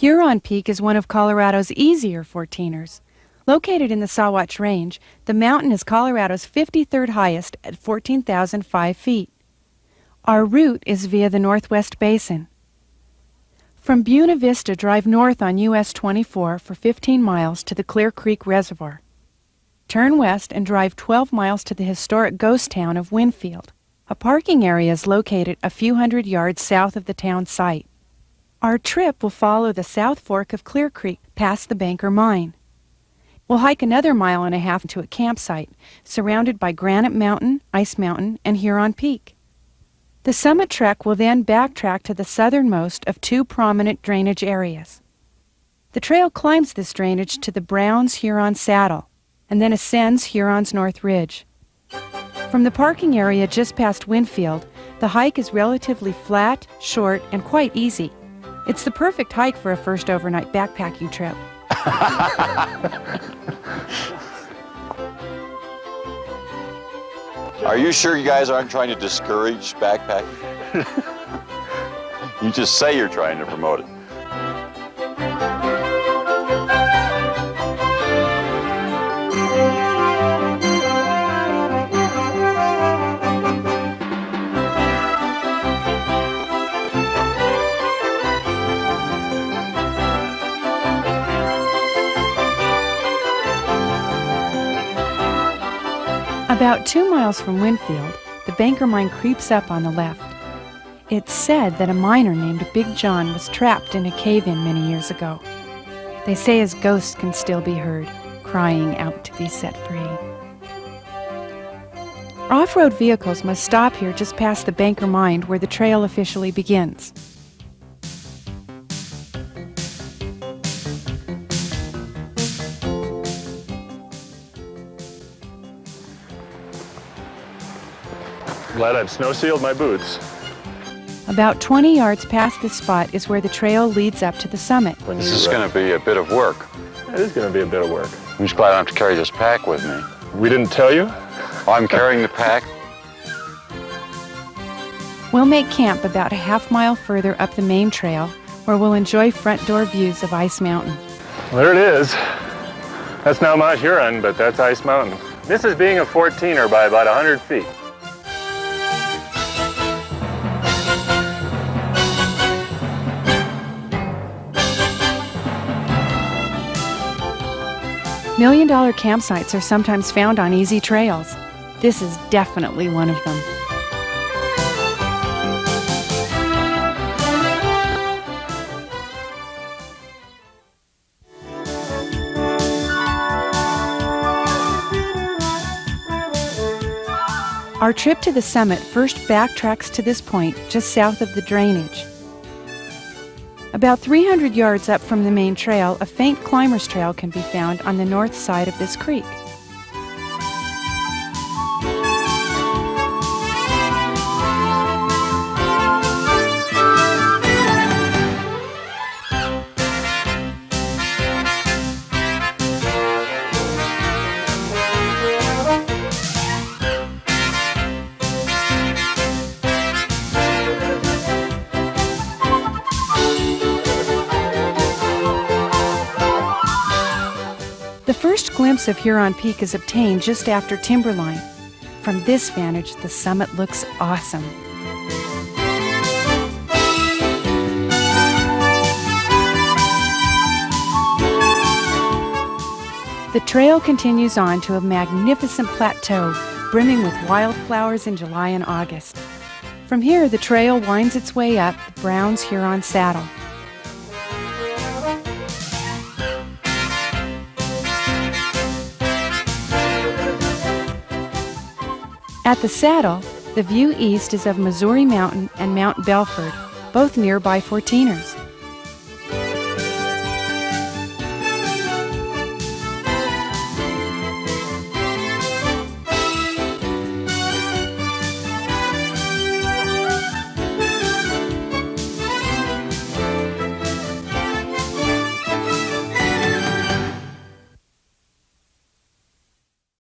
Huron Peak is one of Colorado's easier 14ers. Located in the Sawatch Range, the mountain is Colorado's 53rd highest at 14,005 feet. Our route is via the Northwest Basin. From Buena Vista, drive north on US 24 for 15 miles to the Clear Creek Reservoir. Turn west and drive 12 miles to the historic ghost town of Winfield. A parking area is located a few hundred yards south of the town site. Our trip will follow the South Fork of Clear Creek past the Banker Mine. We'll hike another 1.5 miles to a campsite surrounded by Granite Mountain, Ice Mountain, and Huron Peak. The summit trek will then backtrack to the southernmost of two prominent drainage areas. The trail climbs this drainage to the Browns-Huron Saddle and then ascends Huron's North Ridge. From the parking area just past Winfield, the hike is relatively flat, short, and quite easy. It's the perfect hike for a first overnight backpacking trip. Are you sure you guys aren't trying to discourage backpacking? You just say you're trying to promote it. About 2 miles from Winfield, the Banker Mine creeps up on the left. It's said that a miner named Big John was trapped in a cave-in many years ago. They say his ghost can still be heard, crying out to be set free. Off-road vehicles must stop here just past the Banker Mine where the trail officially begins. Glad I've snow-sealed my boots. About 20 yards past this spot is where the trail leads up to the summit. This is going to be a bit of work. It is going to be a bit of work. I'm just glad I don't have to carry this pack with me. We didn't tell you? I'm carrying the pack. We'll make camp about a half-mile further up the main trail, where we'll enjoy front door views of Ice Mountain. Well, there it is. That's not Mount Huron, but that's Ice Mountain. This is being a 14er by about 100 feet. $1 million campsites are sometimes found on easy trails. This is definitely one of them. Our trip to the summit first backtracks to this point just south of the drainage. About 300 yards up from the main trail, a faint climber's trail can be found on the north side of this creek. The first glimpse of Huron Peak is obtained just after timberline. From this vantage, the summit looks awesome. The trail continues on to a magnificent plateau brimming with wildflowers in July and August. From here, the trail winds its way up the Browns-Huron Saddle. At the saddle, the view east is of Missouri Mountain and Mount Belford, both nearby 14ers.